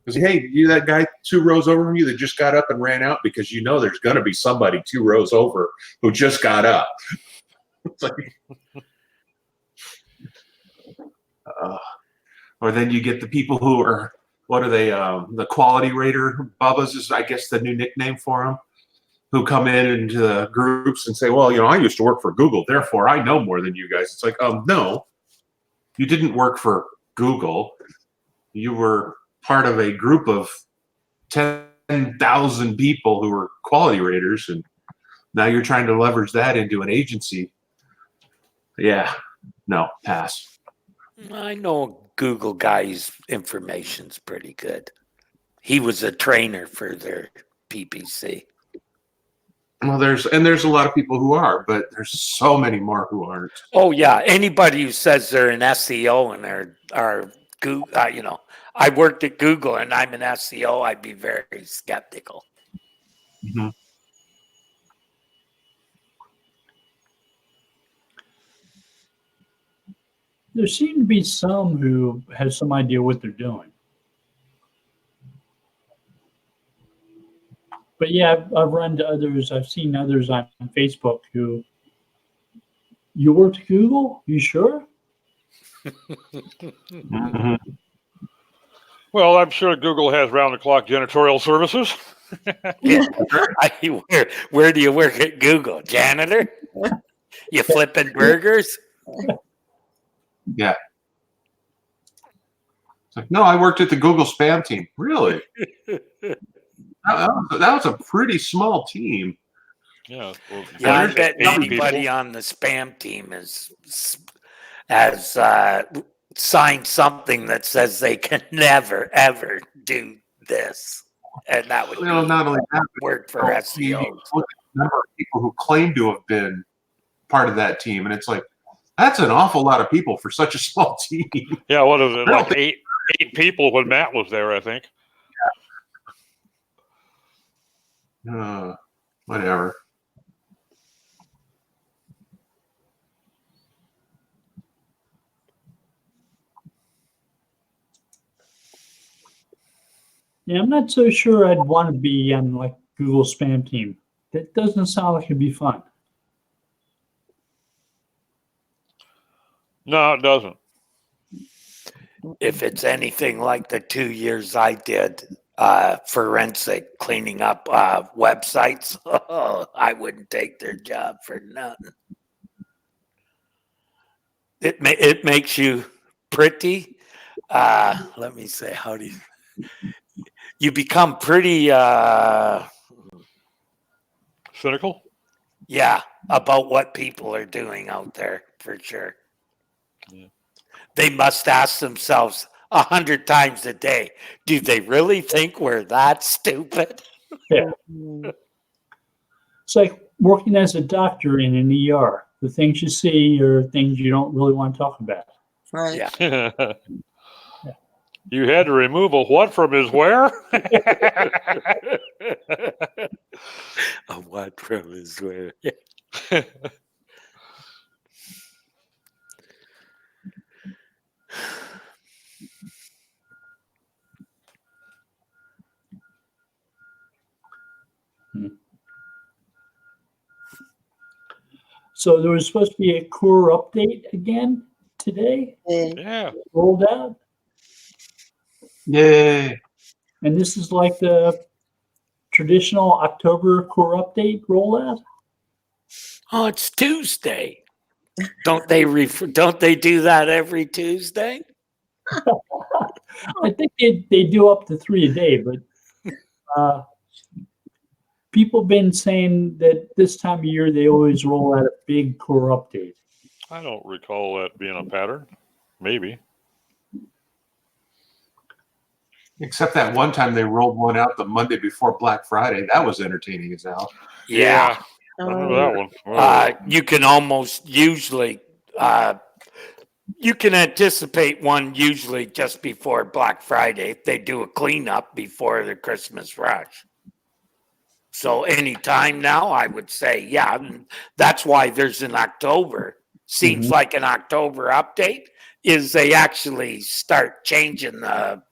Because, hey, you that guy 2 rows over from you that just got up and ran out, because there's going to be somebody 2 rows over who just got up. It's like, or then you get the people who are, what are they? The quality rater Bubbas is, I guess, the new nickname for them, who come in into the groups and say, well, I used to work for Google, therefore I know more than you guys. It's like, no, you didn't work for Google. You were part of a group of 10,000 people who were quality raters, and now you're trying to leverage that into an agency. Yeah, no, pass. I know a Google guy's information's pretty good. He was a trainer for their PPC. Well, there's a lot of people who are, but there's so many more who aren't. Oh yeah, anybody who says they're an SEO and are Google, I worked at Google and I'm an SEO, I'd be very skeptical. Mm-hmm. There seem to be some who have some idea what they're doing. But yeah, I've run to others. I've seen others on Facebook who, you worked at Google? You sure? Mm-hmm. Well, I'm sure Google has round-the-clock janitorial services. Yeah. Where do you work at Google? Janitor? You flipping burgers? Yeah. It's like, no, I worked at the Google spam team. Really? that was a pretty small team. Yeah. Well, Yeah, I bet 80 anybody people. on the spam team has signed something that says they can never ever do this, and that would Not only that, work for but you SEOs. look at the number of people who claim to have been part of that team, and it's like, that's an awful lot of people for such a small team. Yeah, what is it? Like eight people when Matt was there, I think. Whatever. Yeah, I'm not so sure I'd want to be on like Google spam team. That doesn't sound like it'd be fun. No, it doesn't. If it's anything like the 2 years I did forensic cleaning up websites, I wouldn't take their job for nothing. It makes you pretty. Let me say, how do you become pretty? Cynical? Yeah, about what people are doing out there, for sure. Yeah. They must ask themselves 100 times a day, do they really think we're that stupid? Yeah. It's like, working as a doctor in an ER. The things you see are things you don't really want to talk about. Right. Yeah. You had to remove a what from his where? A what from his where? So there was supposed to be a core update again today, Yeah. rolled out. Yay. And this is like the traditional October core update rollout. Oh, it's Tuesday. Don't they do that every Tuesday? I think they do up to 3 a day, but people been saying that this time of year they always roll out a big core update. I don't recall that being a pattern. Maybe. Except that one time they rolled one out the Monday before Black Friday. That was entertaining as hell. Yeah. I remember that one. Oh. You can almost usually you can anticipate one usually just before Black Friday if they do a cleanup before the Christmas rush. So anytime now, I would say, yeah, and that's why there's an October. Seems like an October update is they actually start changing the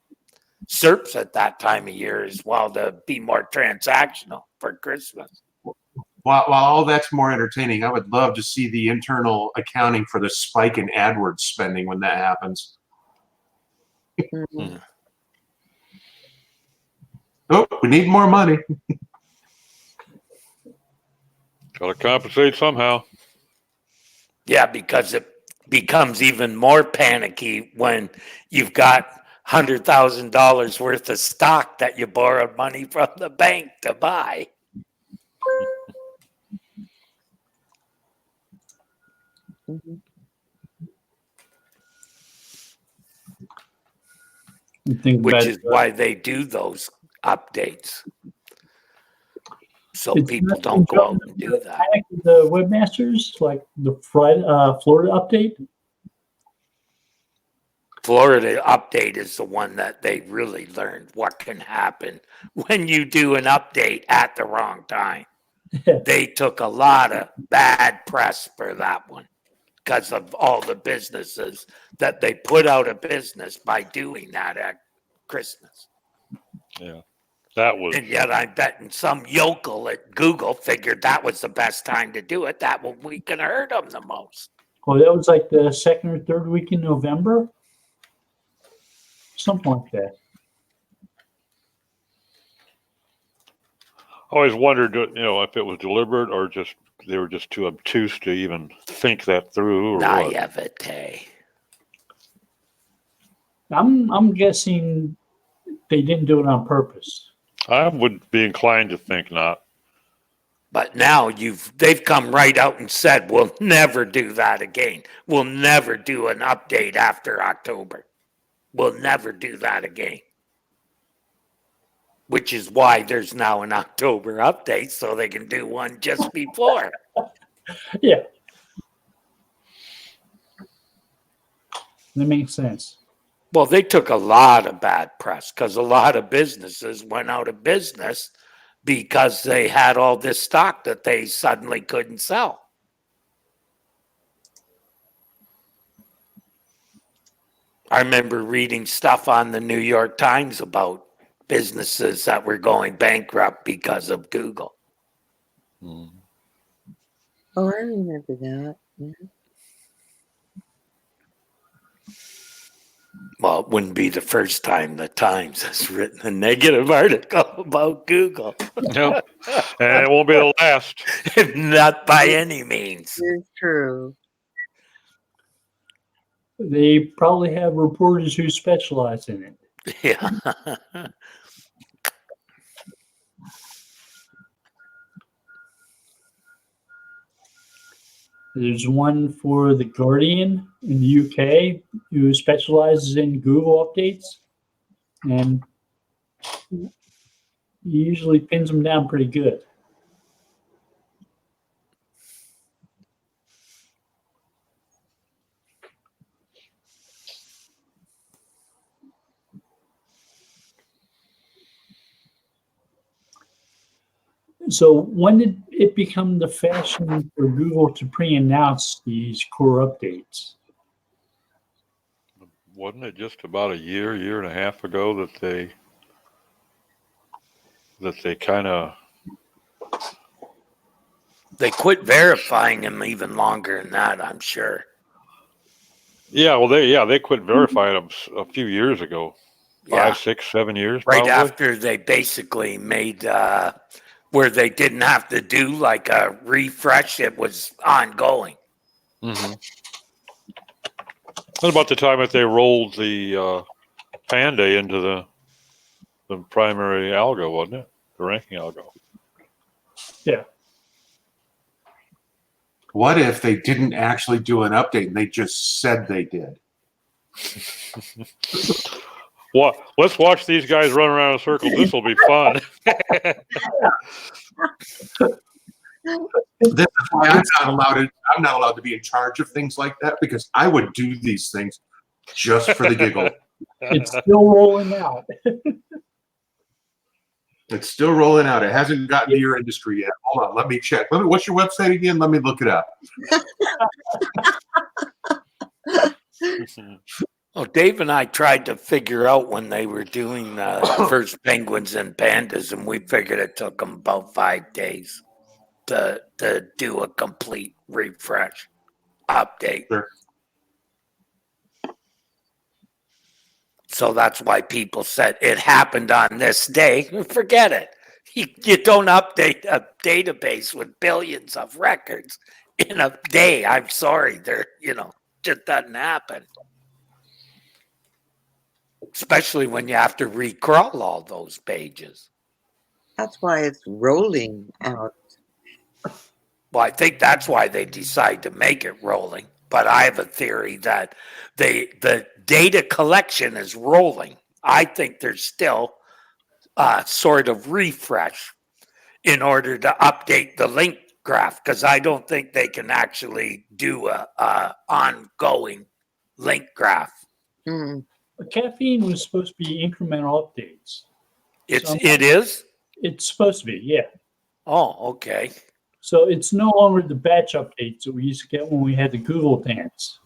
SERPs at that time of year as well to be more transactional for Christmas. While all that's more entertaining, I would love to see the internal accounting for the spike in AdWords spending when that happens. Mhm. Oh, we need more money. Got to compensate somehow. Yeah, because it becomes even more panicky when you've got $100,000 worth of stock that you borrowed money from the bank to buy. Mhm. Which is why they do those updates. So people don't go out and do that. The webmasters, like the Florida update. Florida update is the one that they really learned what can happen when you do an update at the wrong time. They took a lot of bad press for that one because of all the businesses that they put out of business by doing that at Christmas. Yeah. That was. And yet I'm betting some yokel at Google figured that was the best time to do it. That one we can hurt them the most. Well, that was like the second or third week in November. Something like that. I always wondered, if it was deliberate or just they were just too obtuse to even think that through, or what. Naivete. I'm guessing they didn't do it on purpose. I would be inclined to think not. But now they've come right out and said we'll never do that again. We'll never do an update after October. We'll never do that again. Which is why there's now an October update so they can do one just before. Yeah. That makes sense. Well, they took a lot of bad press because a lot of businesses went out of business because they had all this stock that they suddenly couldn't sell. I remember reading stuff on the New York Times about businesses that were going bankrupt because of Google. Oh, I remember that. Yeah. Well, it wouldn't be the first time the Times has written a negative article about Google. No, and it won't be the last. Not by any means. It's true. They probably have reporters who specialize in it. Yeah. There's one for The Guardian in the UK who specializes in Google updates, and he usually pins them down pretty good. So when did it become the fashion for Google to pre-announce these core updates? Wasn't it just about a year and a half ago that they kind of They quit verifying them even longer than that, I'm sure. they quit verifying them a few years ago, Yeah, 5, 6, 7 years right probably. after they basically made where they didn't have to do like a refresh, it was ongoing. Mm-hmm. What about the time that they rolled the Panda into the primary algo, wasn't it? The ranking algo. Yeah. What if they didn't actually do an update and they just said they did? Well, let's watch these guys run around in circles. This will be fun. This is why I'm not allowed to be in charge of things like that, because I would do these things just for the giggle. It's still rolling out. It's still rolling out. It hasn't gotten to your industry yet. Hold on, let me check. What's your website again? Let me look it up. Oh, Dave and I tried to figure out when they were doing the first penguins and pandas, and we figured it took them about 5 days to do a complete refresh update. Sure. So that's why people said it happened on this day. Forget it. You don't update a database with billions of records in a day. I'm sorry, just doesn't happen. Especially when you have to recrawl all those pages. That's why it's rolling out. Well, I think that's why they decide to make it rolling. But I have a theory that the data collection is rolling. I think there's still a sort of refresh in order to update the link graph, because I don't think they can actually do a ongoing link graph. Mm. Caffeine was supposed to be incremental updates. It is? It's supposed to be, yeah. Oh, okay. So it's no longer the batch updates that we used to get when we had the Google dance.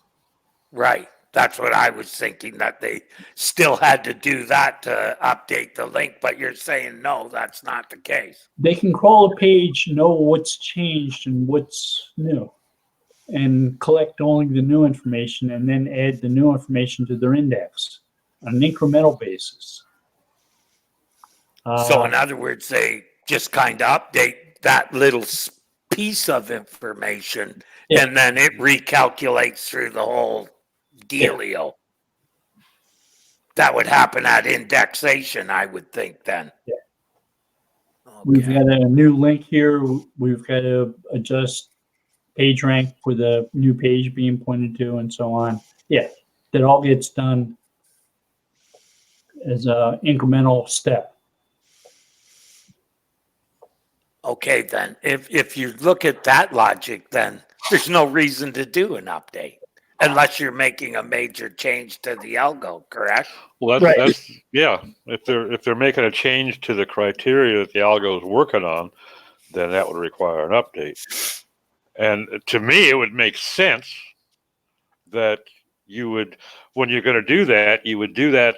Right. That's what I was thinking, that they still had to do that to update the link, but you're saying no, that's not the case. They can crawl a page, know what's changed and what's new, and collect only the new information and then add the new information to their index on an incremental basis. So in other words, they just kind of update that little piece of information, Yeah. and then it recalculates through the whole dealio. That would happen at indexation, I would think then. Yeah. Okay. We've got a new link here. We've got to adjust page rank for the new page being pointed to and so on. Yeah, that all gets done as an incremental step. Okay, then if you look at that logic, then there's no reason to do an update unless you're making a major change to the algo, correct? Well, Right. that's yeah. If they're making a change to the criteria that the algo is working on, then that would require an update. And to me, it would make sense that you would, when you're going to do that, you would do that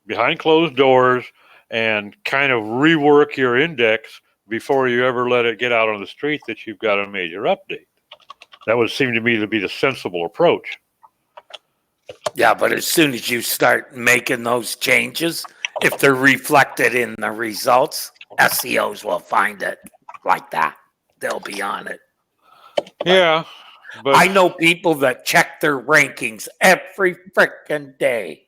behind closed doors and kind of rework your index before you ever let it get out on the street that you've got a major update. That would seem to me to be the sensible approach. Yeah, but as soon as you start making those changes, if they're reflected in the results, SEOs will find it like that. They'll be on it. Yeah, but I know people that check their rankings every freaking day.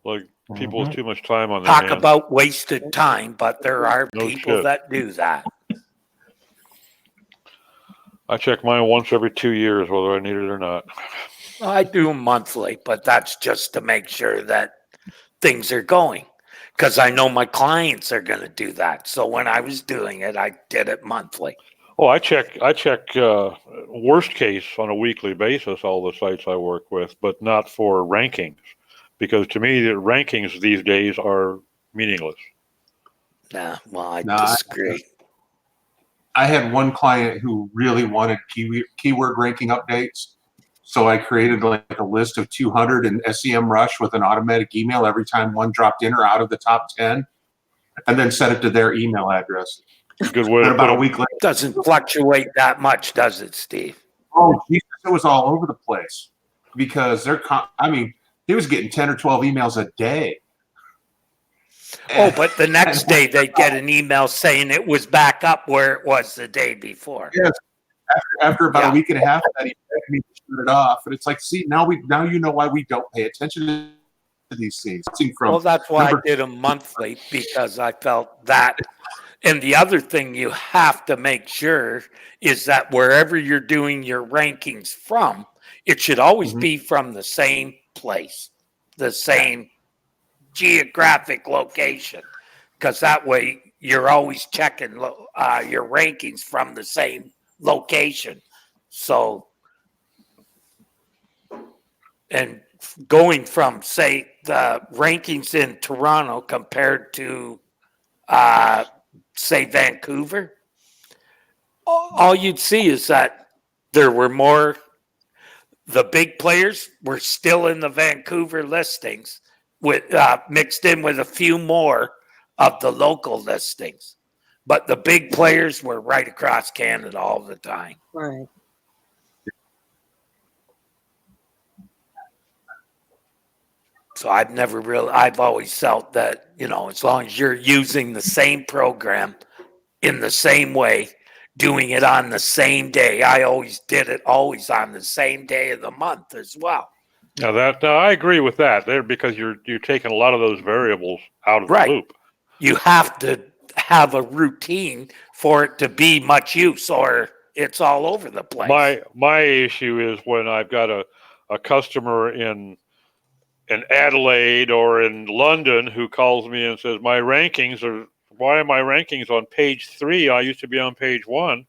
like people with too much time on their Talk hands. about wasted time, but there are No people shit. that do that. I check mine once every 2 years, whether I need it or not. I do them monthly, but that's just to make sure that things are going. Because I know my clients are going to do that. So when I was doing it, I did it monthly. Oh, I check worst case on a weekly basis, all the sites I work with, but not for rankings. Because to me, the rankings these days are meaningless. Nah, well, I No, disagree. I had one client who really wanted keyword ranking updates. So I created like a list of 200 in SEMrush with an automatic email every time one dropped in or out of the top 10, and then set it to their email address. Good way And to about put a it. week later, Doesn't fluctuate that much, does it, Steve? oh Jesus, it was all over the place because he was getting 10 or 12 emails a day. Oh, but the next day they get an email saying it was back up where it was the day before. Yes. After about Yeah. a week and a half of that, he begged me to shut it off. And it's like, see, now you know why we don't pay attention to these things. Well, that's why I did them monthly, because I felt that. And the other thing you have to make sure is that wherever you're doing your rankings from, it should always be from the same place, the same geographic location, because that way you're always checking your rankings from the same location. So, and going from, say, the rankings in Toronto compared to, say, Vancouver, all you'd see is that there were more, the big players were still in the Vancouver listings, with mixed in with a few more of the local listings. But the big players were right across Canada all the time. Right. So I've always felt that, as long as you're using the same program in the same way, doing it on the same day. I always did it always on the same day of the month as well. Now I agree with that there, because you're taking a lot of those variables out of the loop. You have to have a routine for it to be much use, or it's all over the place. My issue is when I've got a customer in Adelaide or in London who calls me and says, why are my rankings on page 3? I used to be on page 1.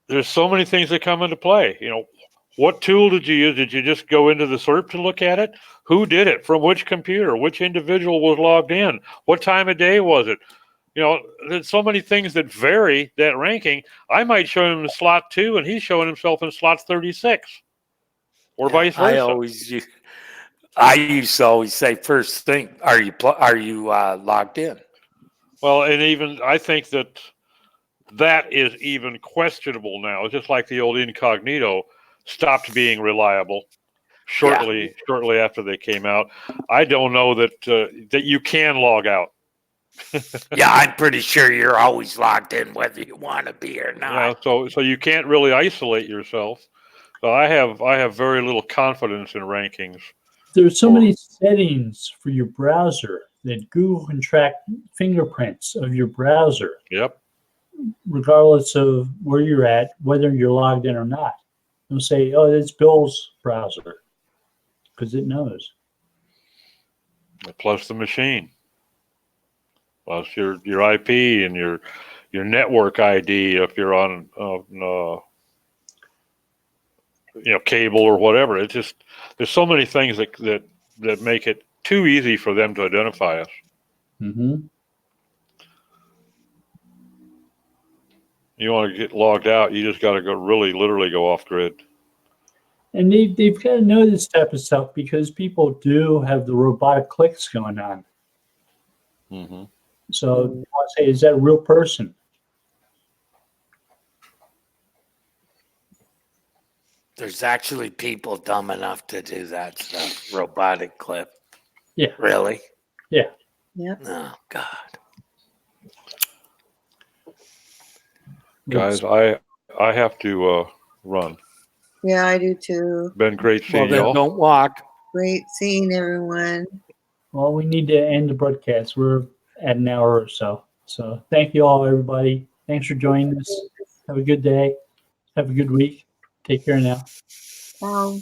There's so many things that come into play. What tool did you use? Did you just go into the SERP to look at it? Who did it? From which computer? Which individual was logged in? What time of day was it? There's so many things that vary that ranking. I might show him in slot 2 and he's showing himself in slot 36, or vice versa. I used to always say, first thing, are you logged in? Well, and even I think that is even questionable now. It's just like the old incognito stopped being reliable shortly after they came out. I don't know that you can log out. Yeah, I'm pretty sure you're always logged in whether you want to be or not. Yeah, so you can't really isolate yourself. So I have very little confidence in rankings. There's so many settings for your browser that Google can track fingerprints of your browser. Yep. Regardless of where you're at, whether you're logged in or not. It'll say, oh, it's Bill's browser, because it knows. Plus the machine. Plus your IP and your network ID if you're on cable or whatever. It's just, there's so many things that make it too easy for them to identify us. Mm-hmm. You want to get logged out, you just got to literally go off grid. And they've got to know this type of stuff because people do have the robotic clicks going on. Mm-hmm. So you want to say, is that a real person? There's actually people dumb enough to do that stuff. Robotic clip. Yeah. Really? Yeah. Yep. Oh, God. Guys, I have to run. Yeah, I do too. Been great seeing Well, y'all. then don't walk. Great seeing everyone. Well, we need to end the broadcast. We're at an hour or so. So thank you all, everybody. Thanks for joining us. Have a good day. Have a good week. Take care now. Bye.